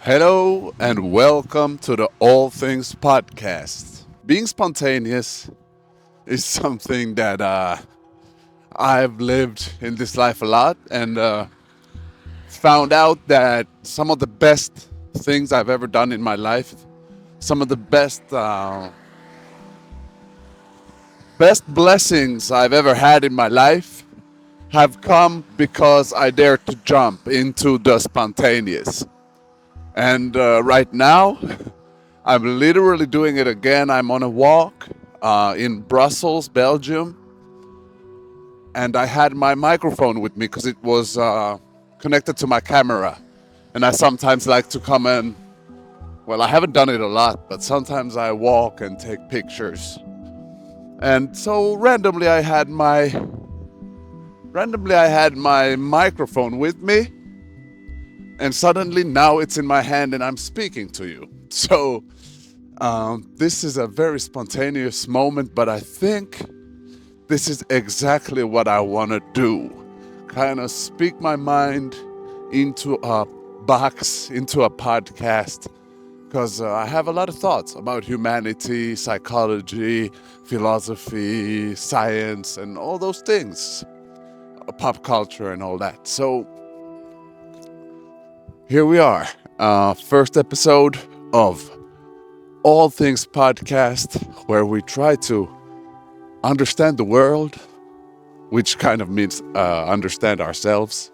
Hello and welcome to the All Things Podcast. Being spontaneous is something that I've lived in this life a lot and found out that some of the best things I've ever done in my life, some of the best blessings I've ever had in my life have come because I dared to jump into the spontaneous. And right now, I'm literally doing it again. I'm on a walk in Brussels, Belgium, and I had my microphone with me because it was connected to my camera. And I sometimes like to come and, well, I haven't done it a lot, but sometimes I walk and take pictures. And so randomly I had my microphone with me, and suddenly now it's in my hand and I'm speaking to you. So this is a very spontaneous moment, but I think this is exactly what I want to do. Kind of speak my mind into a box, into a podcast, because I have a lot of thoughts about humanity, psychology, philosophy, science, and all those things, pop culture, and all that. So here we are, first episode of All Things Podcast, where we try to understand the world, which kind of means understand ourselves.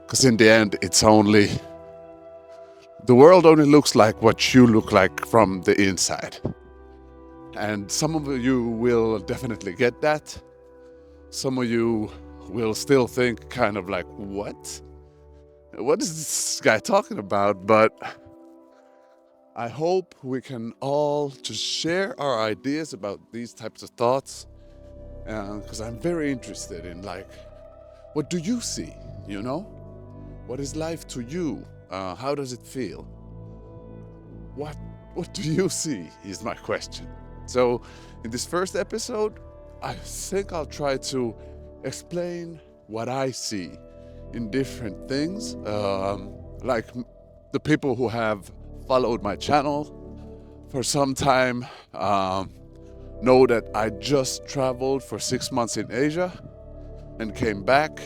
Because in the end, the world only looks like what you look like from the inside. And some of you will definitely get that. Some of you will still think kind of like, what? What is this guy talking about? But I hope we can all just share our ideas about these types of thoughts, because I'm very interested in, like, what do you see? You know, what is life to you? How does it feel? What do you see? Is my question. So, in this first episode, I think I'll try to explain what I see in different things, like the people who have followed my channel for some time know that I just traveled for 6 months in Asia and came back.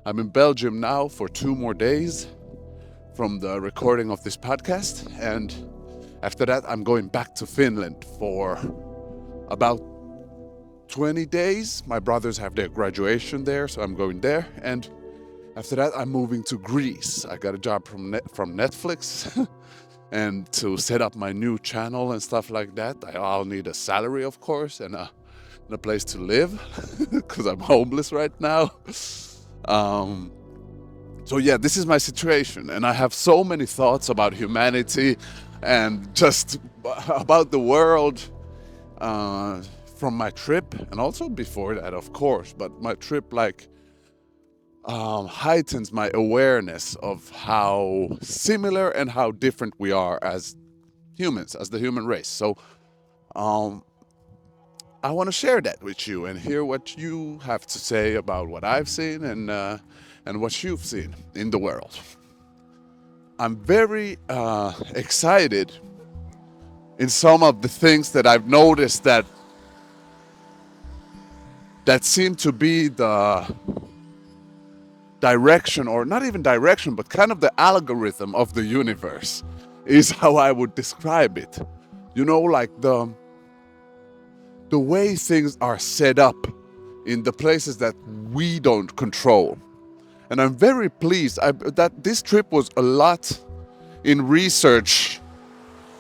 I'm in Belgium now for 2 more days from the recording of this podcast, and after that I'm going back to Finland for about 20 days. My brothers have their graduation there, so I'm going there. And after that, I'm moving to Greece. I got a job from Netflix and to set up my new channel and stuff like that. I'll need a salary, of course, and a place to live because I'm homeless right now. So yeah, this is my situation, and I have so many thoughts about humanity and just about the world. From my trip, and also before that, of course, but my trip heightens my awareness of how similar and how different we are as humans, as the human race. So I want to share that with you and hear what you have to say about what I've seen and what you've seen in the world. I'm very excited in some of the things that I've noticed that seem to be the direction, or not even direction, but kind of the algorithm of the universe, is how I would describe it. You know, like the way things are set up in the places that we don't control. And I'm very pleased that this trip was a lot in research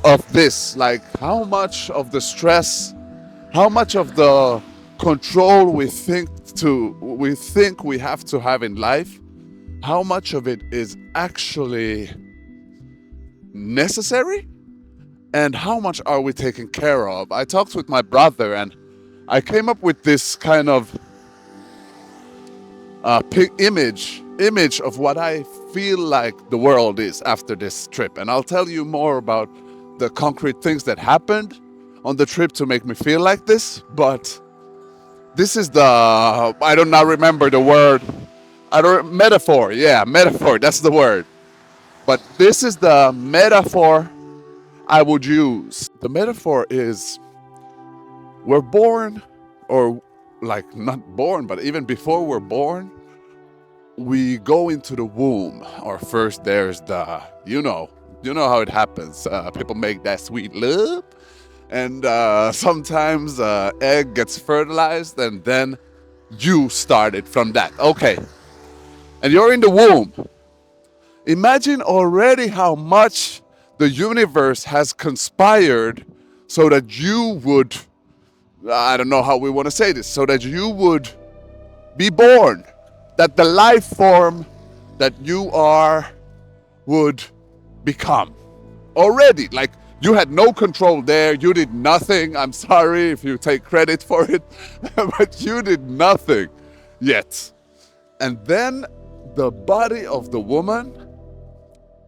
of this, like how much of the stress, how much of the control we think we have to have in life, how much of it is actually necessary, and how much are we taken care of. I talked with my brother and I came up with this kind of image of what I feel like the world is after this trip, and I'll tell you more about the concrete things that happened on the trip to make me feel like this. But this is I don't now remember the word. Metaphor. Yeah, metaphor. That's the word. But this is the metaphor I would use. The metaphor is we're born, or like not born, but even before we're born, we go into the womb. Or first there's the, you know how it happens. People make that sweet love, and sometimes egg gets fertilized, and then you started from that. Okay, and you're in the womb. Imagine already how much the universe has conspired so that you would, I don't know how we want to say this, so that you would be born, that the life form that you are would become. Already, like you had no control there, you did nothing. I'm sorry if you take credit for it, but you did nothing yet. And then the body of the woman,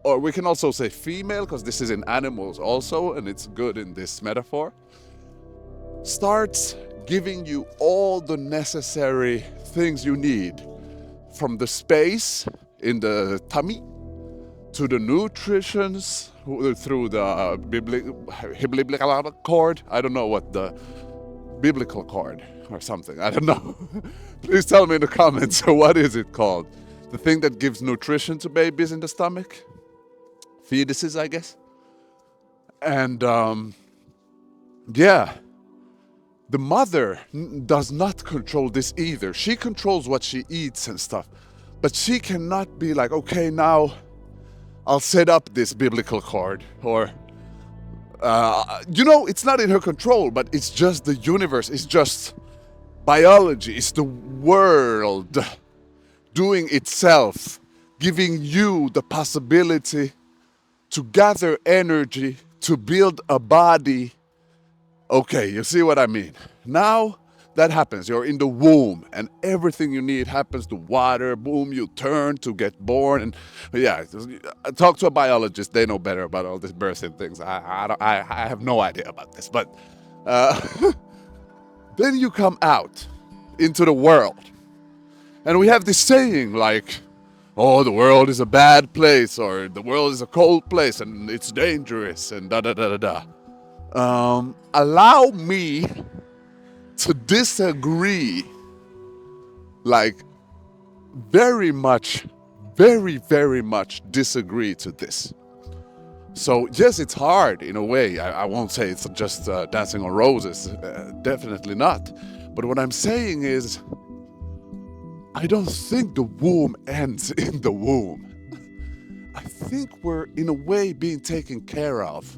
or we can also say female, because this is in animals also, and it's good in this metaphor, starts giving you all the necessary things you need, from the space in the tummy to the nutritions through the biblical cord. I don't know what the biblical cord or something, I don't know. Please tell me in the comments, what is it called? The thing that gives nutrition to babies in the stomach? Fetuses, I guess. And yeah, the mother does not control this either. She controls what she eats and stuff, but she cannot be like, okay, now I'll set up this biblical cord, or it's not in her control, but it's just the universe, it's just biology, it's the world doing itself, giving you the possibility to gather energy, to build a body. Okay, you see what I mean? Now that happens, you're in the womb, and everything you need happens. The water, boom, you turn to get born. And yeah, talk to a biologist, they know better about all these birthing things. I have no idea about this, but then you come out into the world. And we have this saying like, oh, the world is a bad place, or the world is a cold place and it's dangerous, and da da da da da. Allow me to disagree, like very much disagree to this. So yes, it's hard in a way. I won't say it's just dancing on roses, definitely not. But what I'm saying is, I don't think the womb ends in the womb. I think we're in a way being taken care of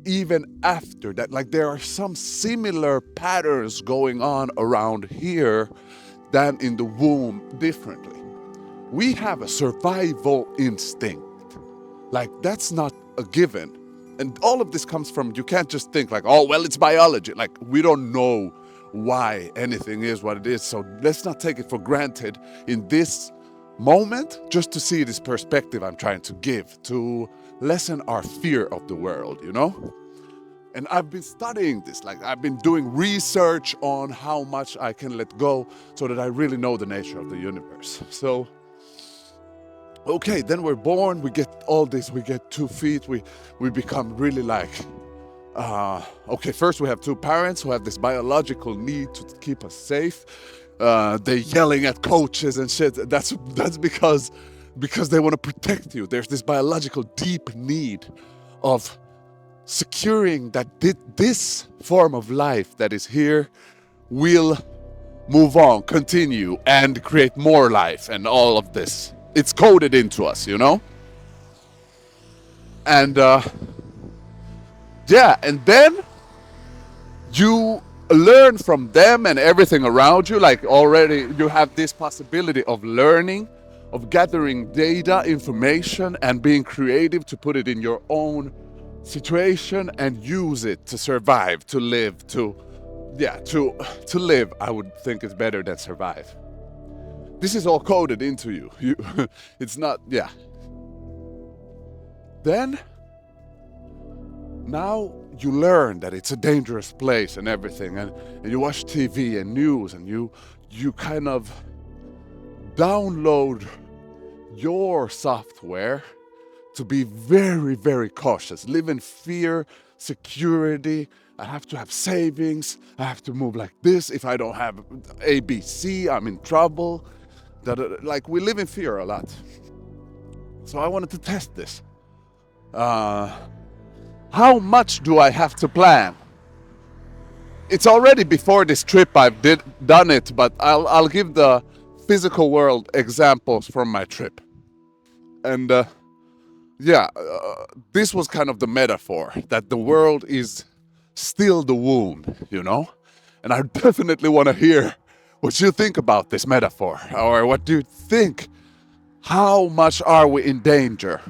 even after that. Like there are some similar patterns going on around here than in the womb differently. We have a survival instinct. Like that's not a given. And all of this comes from, you can't just think like, oh, well, it's biology. Like we don't know why anything is what it is. So let's not take it for granted in this moment, just to see this perspective I'm trying to give, to lessen our fear of the world, And I've been studying this, like I've been doing research on how much I can let go so that I really know the nature of the universe. So, okay, then we're born, we get all this, we get 2 feet, we become really like, okay, first we have 2 parents who have this biological need to keep us safe. They're yelling at coaches and shit. That's because they want to protect you. There's this biological deep need of securing that this form of life that is here will move on, continue, and create more life and all of this. It's coded into us, And yeah, and then you learn from them and everything around you. Like already you have this possibility of learning, of gathering data, information, and being creative to put it in your own situation and use it to survive, to live, to live. I would think is better than survive. This is all coded into you. It's not, yeah. Then, now you learn that it's a dangerous place and everything, and you watch TV and news, and you kind of download your software to be very, very cautious, live in fear, security. I have to have savings. I have to move like this. If I don't have ABC, I'm in trouble. Like we live in fear a lot. So I wanted to test this. How much do I have to plan? It's already before this trip I've done it, but I'll give the physical world examples from my trip. And this was kind of the metaphor that the world is still the womb, you know? And I definitely want to hear what you think about this metaphor, or what do you think? How much are we in danger?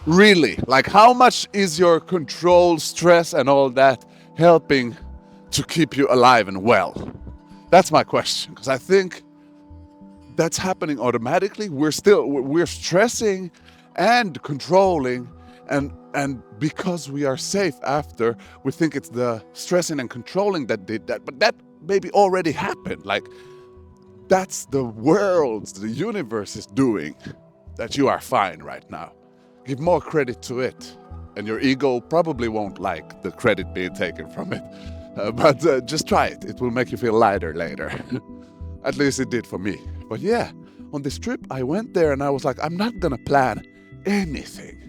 Really, like how much is your control, stress, and all that helping to keep you alive and well? That's my question, because I think that's happening automatically. We're stressing and controlling, and because we are safe after, we think it's the stressing and controlling that did that, but that maybe already happened. Like that's the world, the universe is doing that you are fine right now. Give more credit to it, and your ego probably won't like the credit being taken from it. But just try it. It will make you feel lighter later. At least it did for me. But yeah, on this trip, I went there and I was like, I'm not gonna plan anything.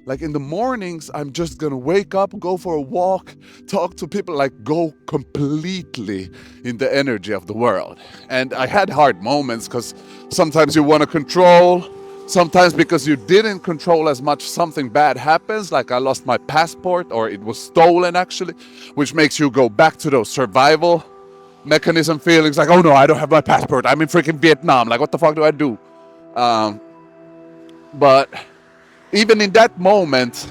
Like in the mornings, I'm just gonna wake up, go for a walk, talk to people, like go completely in the energy of the world. And I had hard moments because sometimes you wanna control. Sometimes because you didn't control as much, something bad happens, like I lost my passport, or it was stolen actually, which makes you go back to those survival mechanism feelings, like, oh no, I don't have my passport, I'm in freaking Vietnam, like what the fuck do I do? But even in that moment,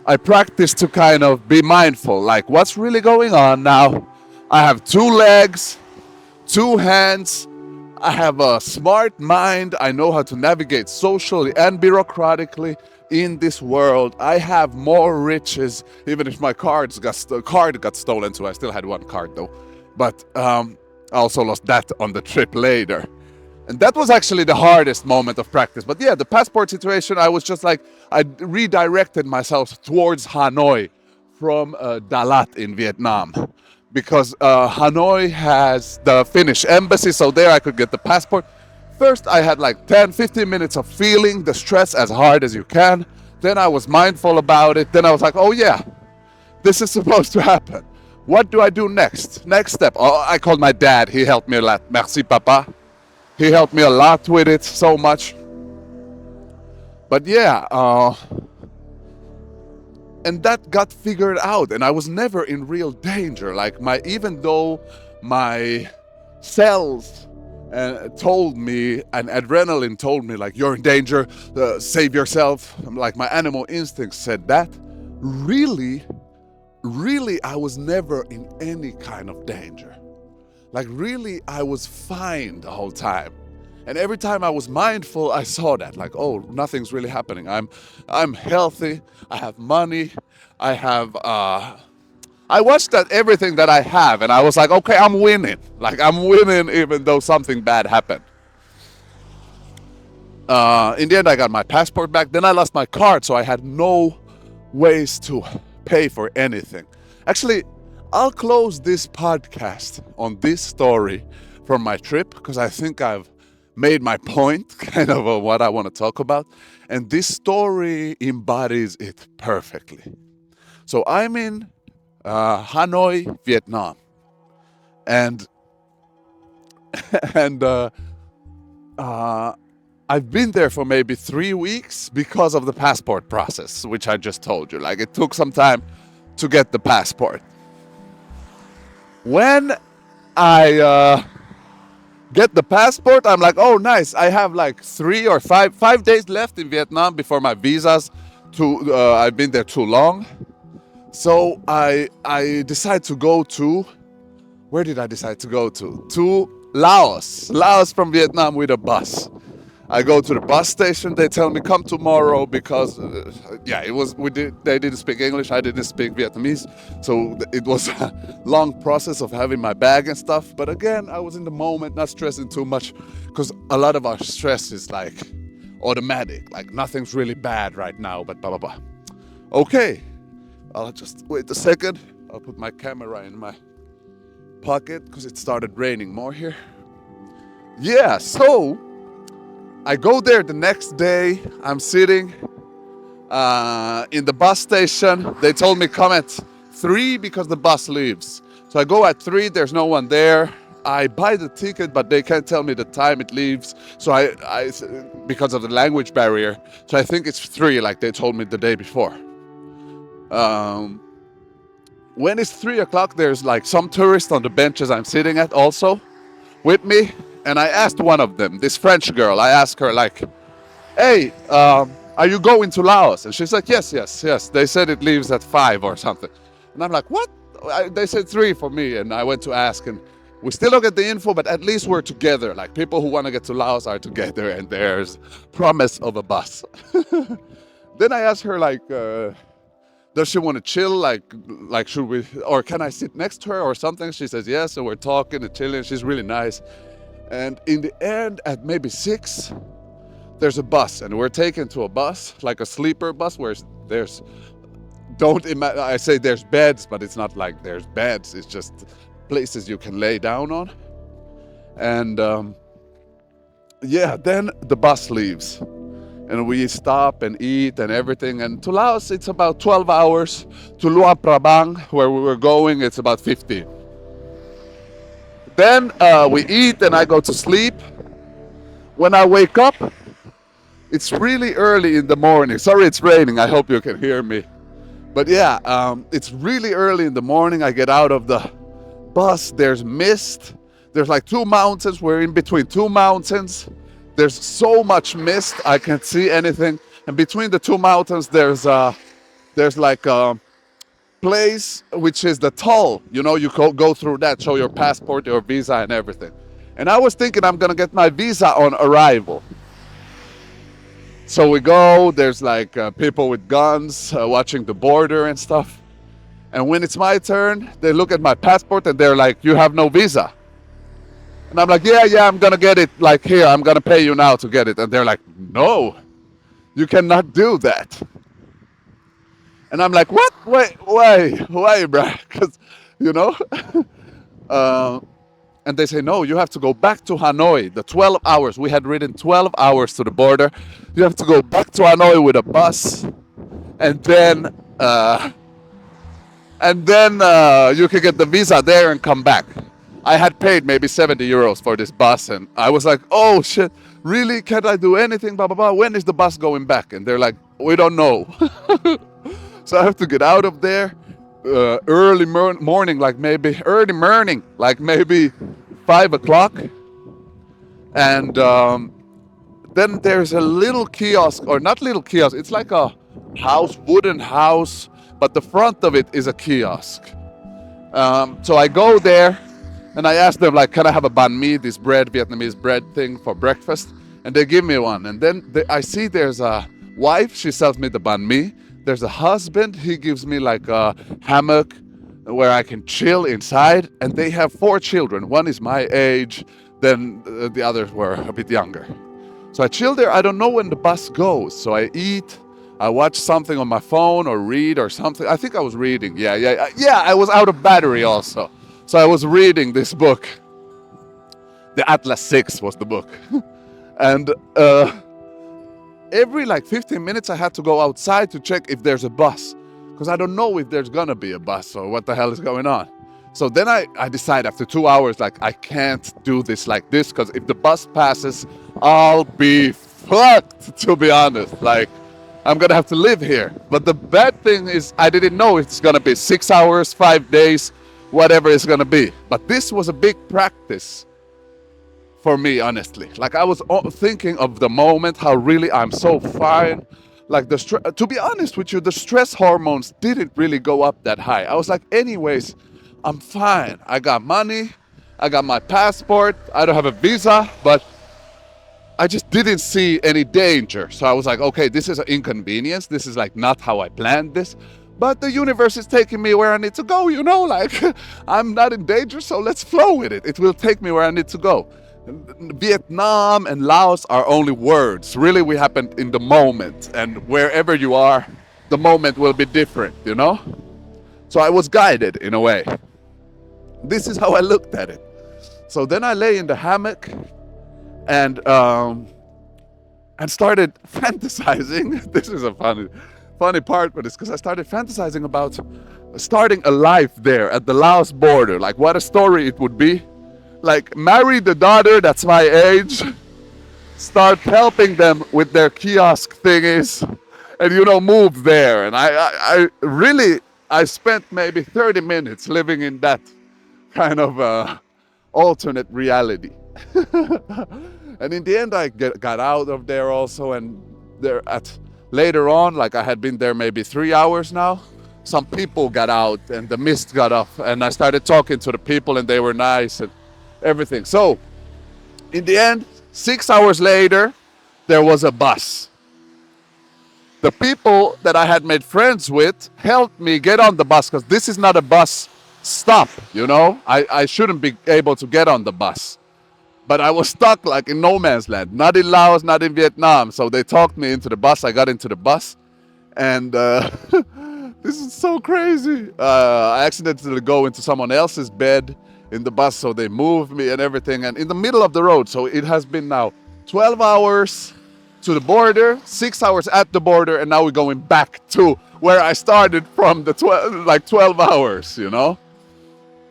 I practiced to kind of be mindful, like what's really going on now? I have 2 legs, 2 hands, I have a smart mind. I know how to navigate socially and bureaucratically in this world. I have more riches, even if my card got stolen. So I still had 1 card though. But I also lost that on the trip later. And that was actually the hardest moment of practice. But yeah, the passport situation, I was just like, I redirected myself towards Hanoi from Dalat in Vietnam. Because Hanoi has the Finnish embassy, so there I could get the passport. First I had like 10-15 minutes of feeling the stress as hard as you can. Then I was mindful about it. Then I was like, oh yeah, this is supposed to happen. What do I do next? Next step. Oh, I called my dad. He helped me a lot. Merci, papa. He helped me a lot with it, so much. But yeah, and that got figured out, and I was never in real danger. Like even though my cells told me, and adrenaline told me, like, you're in danger, save yourself. Like my animal instincts said that. Really, I was never in any kind of danger. Like really, I was fine the whole time. And every time I was mindful, I saw that, like, oh, nothing's really happening. I'm healthy. I have money. I have. I watched everything that I have, and I was like, okay, I'm winning. Like I'm winning, even though something bad happened. In the end, I got my passport back. Then I lost my card, so I had no ways to pay for anything. Actually, I'll close this podcast on this story from my trip because I think I've made my point, kind of what I want to talk about. And this story embodies it perfectly. So I'm in Hanoi, Vietnam. And I've been there for maybe 3 weeks because of the passport process, which I just told you. Like it took some time to get the passport. When I get the passport, I'm like, oh, nice. I have like 3 or 5 days left in Vietnam before my visas. I've been there too long. So I decide to go to, where did I decide to go to? To Laos. Laos from Vietnam with a bus. I go to the bus station. They tell me come tomorrow because, they didn't speak English. I didn't speak Vietnamese. So it was a long process of having my bag and stuff. But again, I was in the moment, not stressing too much because a lot of our stress is like automatic, like nothing's really bad right now, but blah blah blah. Okay, I'll just wait a second. I'll put my camera in my pocket because it started raining more here. Yeah, so I go there the next day. I'm sitting in the bus station. They told me come at 3 because the bus leaves. So I go at 3, there's no one there. I buy the ticket, but they can't tell me the time it leaves. So I because of the language barrier. So I think it's 3, like they told me the day before. When it's 3 o'clock, there's like some tourists on the benches I'm sitting at also with me. And I asked one of them, this French girl, I asked her like, hey, are you going to Laos? And she's like, yes. They said it leaves at 5 or something. And I'm like, what? They said 3 for me. And I went to ask, and we still don't get the info, but at least we're together. Like people who want to get to Laos are together, and there's promise of a bus. Then I asked her like, does she want to chill? Like should we, or can I sit next to her or something? She says yes, so we're talking and chilling. She's really nice. And in the end, at maybe 6, there's a bus, and we're taken to a bus, like a sleeper bus, where there's, I say there's beds, but it's not like there's beds. It's just places you can lay down on. And yeah, then the bus leaves. And we stop and eat and everything. And to Laos, it's about 12 hours. To Luang Prabang, where we were going, it's about 15. Then we eat and I go to sleep. When I wake up, it's really early in the morning. Sorry, it's raining. I hope you can hear me. But yeah, it's really early in the morning. I get out of the bus. There's mist. There's like 2 mountains. We're in between 2 mountains. There's so much mist, I can't see anything. And between the 2 mountains, there's like a place which is the toll. You know, you go through that, show your passport, your visa, and everything. And I was thinking I'm gonna get my visa on arrival. So we go. There's like people with guns watching the border and stuff. And when it's my turn, they look at my passport and they're like, "You have no visa." And I'm like, yeah, I'm gonna get it, like here, I'm gonna pay you now to get it. And they're like, no, you cannot do that. And I'm like, what? Wait, bruh, because, you know. And they say, no, you have to go back to Hanoi, the 12 hours. We had ridden 12 hours to the border. You have to go back to Hanoi with a bus. And then you can get the visa there and come back. I had paid maybe 70 euros for this bus, and I was like, oh shit, really? Can't I do anything? Blah, blah, blah. When is the bus going back? And they're like, we don't know. So I have to get out of there early morning, like maybe 5 o'clock. And then there's a little kiosk, or not little kiosk, it's like a house, wooden house, but the front of it is a kiosk. So I go there. And I asked them, like, can I have a banh mi, this bread, Vietnamese bread thing for breakfast? And they give me one. And then I see there's a wife, she sells me the banh mi. There's a husband, he gives me like a hammock where I can chill inside. And they have 4 children. One is my age, then the others were a bit younger. So I chill there. I don't know when the bus goes. So I eat, I watch something on my phone or read or something. I think I was reading. Yeah, I was out of battery also. So I was reading this book. The Atlas 6 was the book. And every like 15 minutes I had to go outside to check if there's a bus. Because I don't know if there's gonna be a bus or what the hell is going on. So then I decide after 2 hours, like, I can't do this like this, because if the bus passes, I'll be fucked, to be honest. Like, I'm gonna have to live here. But the bad thing is I didn't know it's gonna be 6 hours, 5 days, whatever it's gonna be. But this was a big practice for me, honestly. Like, I was thinking of the moment, how really I'm so fine. Like, to be honest with you, the stress hormones didn't really go up that high. I was like, anyways, I'm fine. I got money, I got my passport, I don't have a visa, but I just didn't see any danger. So I was like, okay, this is an inconvenience. This is like not how I planned this. But the universe is taking me where I need to go, you know, like, I'm not in danger, so let's flow with it. It will take me where I need to go. Vietnam and Laos are only words. Really, we happen in the moment, and wherever you are, the moment will be different, you know? So I was guided in a way. This is how I looked at it. So then I lay in the hammock and started fantasizing. This is a funny part, but it's because I started fantasizing about starting a life there at the Laos border. Like what a story it would be. Like marry the daughter that's my age, start helping them with their kiosk thingies, and move there. And I really I spent maybe 30 minutes living in that kind of alternate reality. And in the end, I got out of there also, and later on, like I had been there maybe 3 hours now, some people got out and the mist got off, and I started talking to the people, and they were nice and everything. So in the end, 6 hours later, there was a bus. The people that I had made friends with helped me get on the bus, because this is not a bus stop, I shouldn't be able to get on the bus. But I was stuck like in no man's land, not in Laos, not in Vietnam. So they talked me into the bus. I got into the bus, and this is so crazy. I accidentally go into someone else's bed in the bus, so they moved me and everything. And in the middle of the road, so it has been now 12 hours to the border, 6 hours at the border, and now we're going back to where I started from the 12 hours,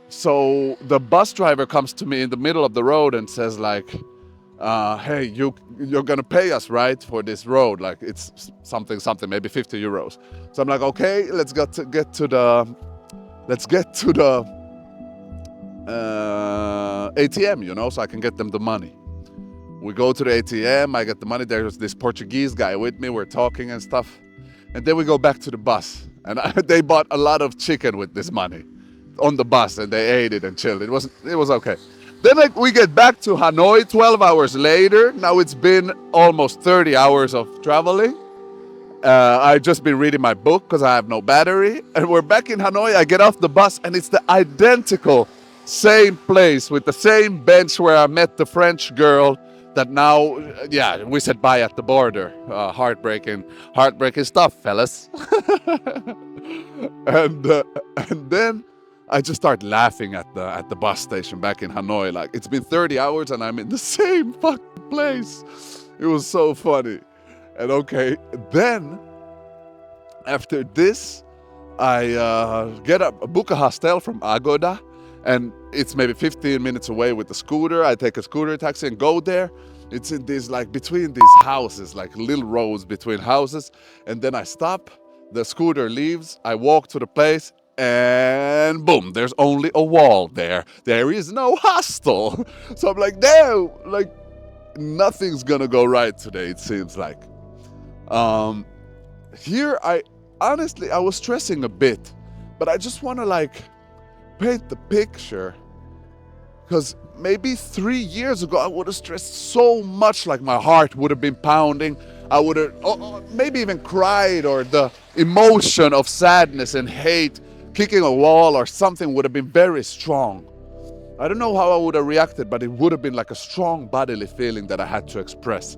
So the bus driver comes to me in the middle of the road and says like, hey, you're gonna pay us, right, for this road? Like it's something, maybe 50 euros. So I'm like, okay, let's get to the ATM, so I can get them the money. We go to the ATM, I get the money. There's this Portuguese guy with me, we're talking and stuff. And then we go back to the bus, and they bought a lot of chicken with this money on the bus, and they ate it and chilled. It was okay. Then we get back to Hanoi 12 hours later. Now it's been almost 30 hours of traveling. I've just been reading my book because I have no battery. And we're back in Hanoi. I get off the bus, and it's the identical same place with the same bench where I met the French girl that now, we said bye at the border. Heartbreaking stuff, fellas. And then I just start laughing at the bus station back in Hanoi. Like, it's been 30 hours and I'm in the same fucking place. It was so funny. And okay, then after this, I book a hostel from Agoda, and it's maybe 15 minutes away with the scooter. I take a scooter taxi and go there. It's in these, like, between these houses, like little roads between houses. And then I stop, the scooter leaves, I walk to the place, and boom, there's only a wall there. There is no hostel. So I'm like, no, like, nothing's gonna go right today, it seems like. Here, I was stressing a bit, but I just want to, like, paint the picture, because maybe 3 years ago I would have stressed so much, like my heart would have been pounding. I would have maybe even cried, or the emotion of sadness and hate, kicking a wall or something, would have been very strong. I don't know how I would have reacted, but it would have been like a strong bodily feeling that I had to express.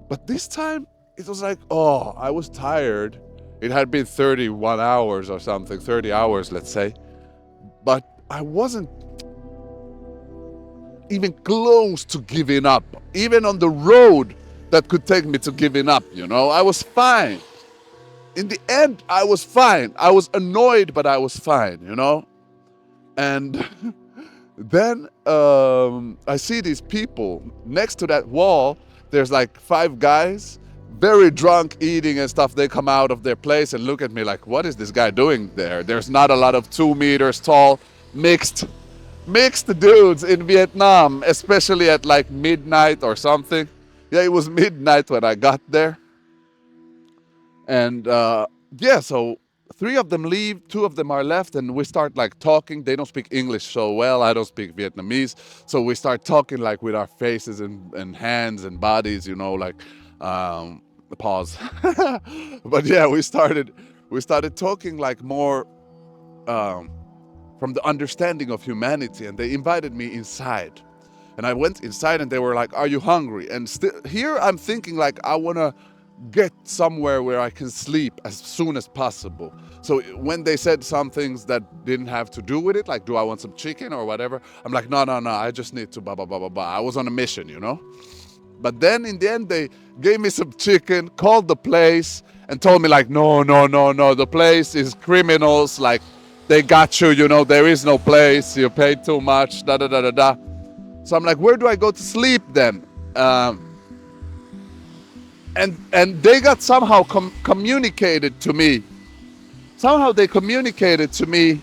But this time, it was like, I was tired. It had been 31 hours or something, 30 hours, let's say. But I wasn't even close to giving up, even on the road that could take me to giving up, I was fine. In the end, I was fine. I was annoyed, but I was fine, And then I see these people next to that wall. There's like 5 guys, very drunk, eating and stuff. They come out of their place and look at me like, what is this guy doing there? There's not a lot of 2 meters tall, mixed dudes in Vietnam, especially at like midnight or something. Yeah, it was midnight when I got there. And so 3 of them leave, 2 of them are left, and we start like talking. They don't speak English so well. I don't speak Vietnamese. So we start talking like with our faces and hands and bodies, like pause. But yeah, we started talking like more from the understanding of humanity, and they invited me inside. And I went inside and they were like, "Are you hungry?" And here I'm thinking like, I want to get somewhere where I can sleep as soon as possible. So when they said some things that didn't have to do with it, like, "Do I want some chicken or whatever?" I'm like, "No, no, no, I just need to blah, blah, blah, blah, blah." I was on a mission, you know? But then in the end, they gave me some chicken, called the place, and told me like, "No, no, no, no, the place is criminals. Like, they got you, you know, there is no place. You paid too much, da, da, da, da, da." So I'm like, "Where do I go to sleep then?" And they got somehow communicated to me. Somehow they communicated to me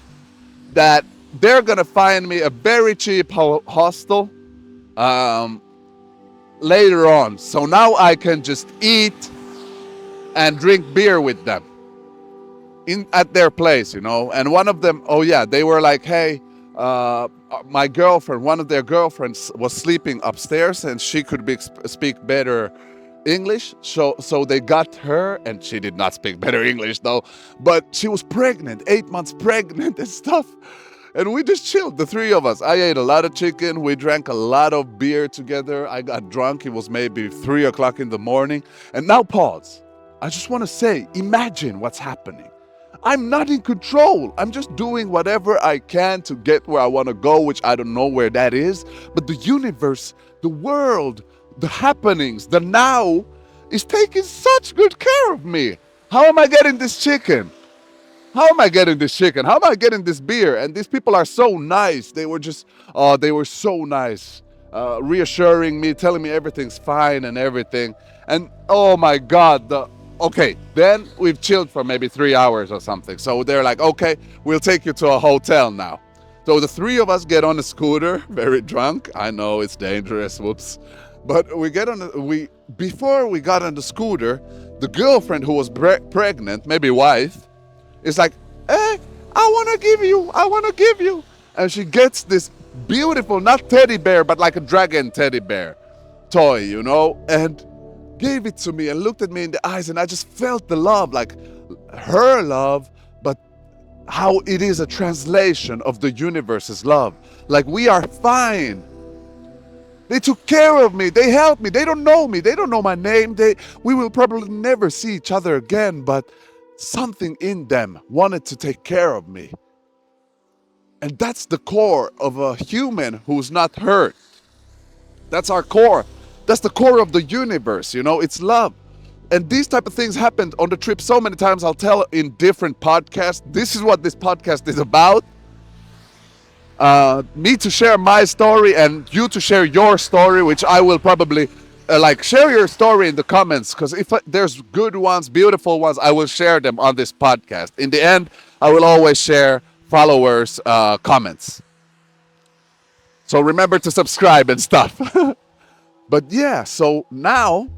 that they're gonna find me a very cheap hostel later on. So now I can just eat and drink beer with them at their place, you know. And one of them, oh yeah, they were like, "Hey, my girlfriend, one of their girlfriends was sleeping upstairs and she could speak better English, so they got her, and she did not speak better English though, but she was pregnant, 8 months pregnant and stuff." And we just chilled, the three of us. I ate a lot of chicken, we drank a lot of beer together, I got drunk, it was maybe 3 o'clock in the morning. And now pause, I just want to say, imagine what's happening. I'm not in control. I'm just doing whatever I can to get where I want to go, which I don't know where that is. But the universe, the world, the happenings, the now is taking such good care of me. How am I getting this chicken? How am I getting this chicken? How am I getting this beer? And these people are so nice. They were just, oh, they were so nice. Reassuring me, telling me everything's fine and everything. And oh my God, okay, then we've chilled for maybe 3 hours or something. So they're like, "Okay, we'll take you to a hotel now." So the three of us get on a scooter, very drunk. I know it's dangerous, whoops. But we get on before we got on the scooter, the girlfriend who was pregnant, maybe wife, is like, "Hey, I want to give you." And she gets this beautiful, not teddy bear, but like a dragon teddy bear toy, you know, and gave it to me and looked at me in the eyes, and I just felt the love, like her love, but how it is a translation of the universe's love. Like, we are fine. They took care of me. They helped me. They don't know me. They don't know my name. We will probably never see each other again, but something in them wanted to take care of me. And that's the core of a human who's not hurt. That's our core. That's the core of the universe, you know, it's love. And these type of things happened on the trip so many times. I'll tell in different podcasts. This is what this podcast is about. Me to share my story and you to share your story, which I will probably share your story in the comments, because if there's good ones, beautiful ones, I will share them on this podcast. In the end, I will always share followers' comments. So remember to subscribe and stuff. But yeah, so now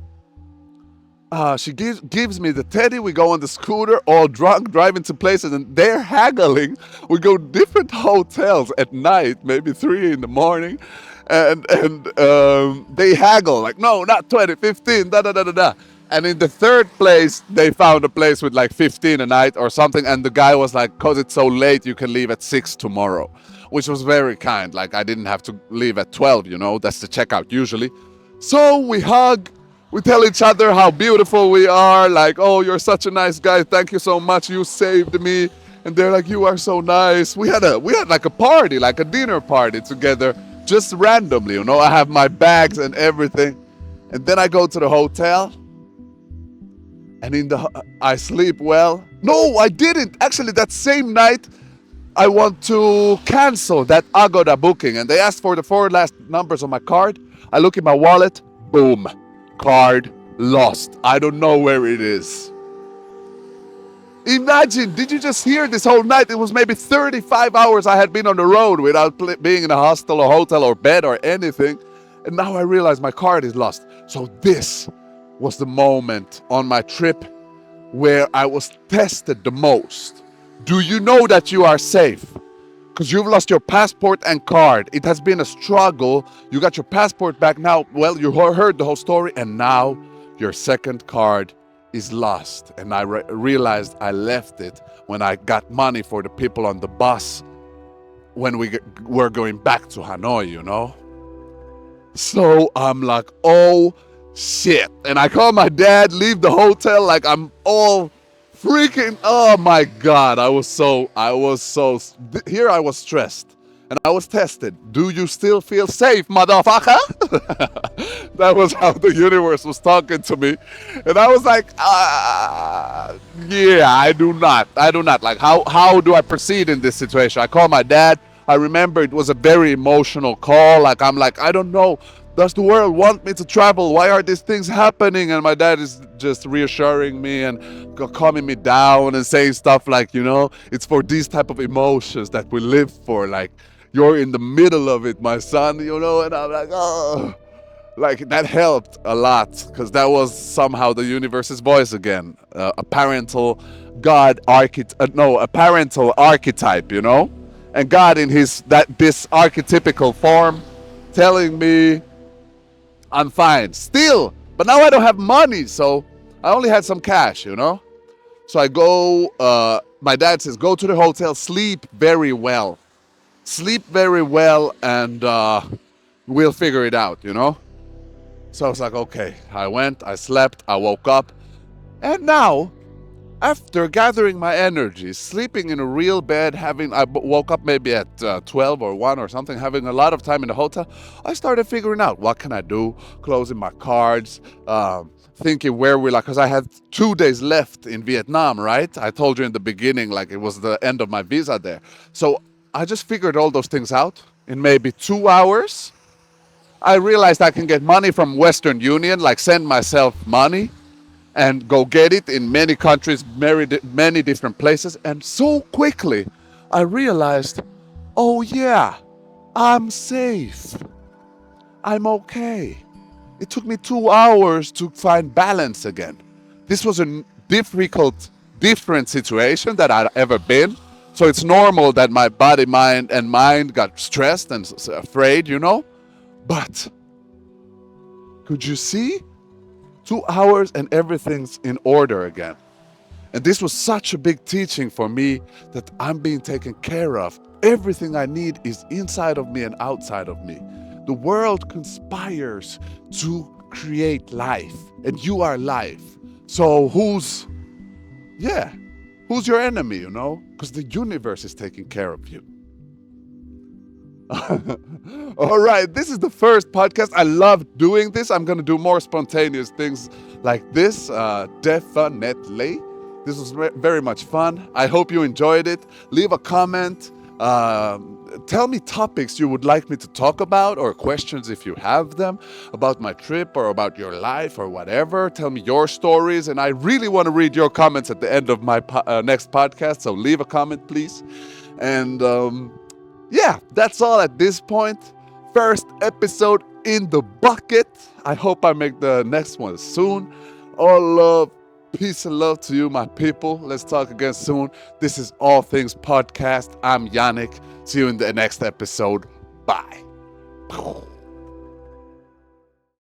she gives me the teddy. We go on the scooter, all drunk, driving to places, and they're haggling. We go different hotels at night, maybe 3 in the morning, and they haggle like, "No, not 20, 15, da da da da da." And in the third place, they found a place with like 15 a night or something, and the guy was like, "'Cause it's so late, you can leave at 6 tomorrow," which was very kind. Like, I didn't have to leave at 12, you know, that's the checkout usually. So we hug. We tell each other how beautiful we are, like, "Oh, you're such a nice guy. Thank you so much. You saved me." And they're like, "You are so nice." We had like a party, like a dinner party together, just randomly, you know. I have my bags and everything. And then I go to the hotel, and I sleep well. No, I didn't. Actually, that same night, I want to cancel that Agoda booking, and they asked for the 4 last numbers of my card. I look in my wallet, boom. Card lost. I don't know where it is. Imagine, did you just hear this whole night? It was maybe 35 hours I had been on the road without being in a hostel or hotel or bed or anything. And now I realize my card is lost. So this was the moment on my trip where I was tested the most. Do you know that you are safe? Because you've lost your passport and card. It has been a struggle. You got your passport back now. Well, you heard the whole story, and now your second card is lost. And I realized I left it when I got money for the people on the bus when we were going back to Hanoi, you know. So I'm like, oh shit. And I call my dad, leave the hotel, like I'm all freaking, oh my God. Here I was stressed and I was tested. Do you still feel safe, motherfucker? That was how the universe was talking to me. And I was like, yeah, I do not. I do not. Like, how do I proceed in this situation? I call my dad. I remember it was a very emotional call. Like, I'm like, I don't know. Does the world want me to travel? Why are these things happening? And my dad is just reassuring me and calming me down and saying stuff like, it's for these type of emotions that we live for. Like, you're in the middle of it, my son, and I'm like, oh. Like, that helped a lot because that was somehow the universe's voice again. A parental a parental archetype, and God in this archetypical form telling me I'm fine still, but now I don't have money, so I only had some cash, So I go, my dad says, go to the hotel, sleep very well, and we'll figure it out, So I was like, okay. I went, I slept, I woke up, and now, after gathering my energy, sleeping in a real bed, I woke up maybe at 12 or 1 or something, having a lot of time in the hotel, I started figuring out what can I do, closing my cards, thinking where because I had 2 days left in Vietnam, right? I told you in the beginning, like it was the end of my visa there. So I just figured all those things out in maybe 2 hours. I realized I can get money from Western Union, like send myself money and go get it in many countries, many different places. And so quickly, I realized, oh yeah, I'm safe. I'm okay. It took me 2 hours to find balance again. This was a different situation that I'd ever been. So it's normal that my body, mind, and mind got stressed and afraid, But could you see? 2 hours and everything's in order again. And this was such a big teaching for me that I'm being taken care of. Everything I need is inside of me and outside of me. The world conspires to create life, and you are life. So who's your enemy, Because the universe is taking care of you. All right, this is the first podcast. I love doing this. I'm going to do more spontaneous things like this, definitely. This was very much fun. I hope you enjoyed it. Leave a comment. Tell me topics you would like me to talk about, or questions if you have them, about my trip or about your life or whatever. Tell me your stories, and I really want to read your comments at the end of my next podcast, so leave a comment, please. And yeah, that's all at this point. First episode in the bucket. I hope I make the next one soon. All love, peace and love to you, my people. Let's talk again soon. This is All Things Podcast. I'm Yannick. See you in the next episode. Bye.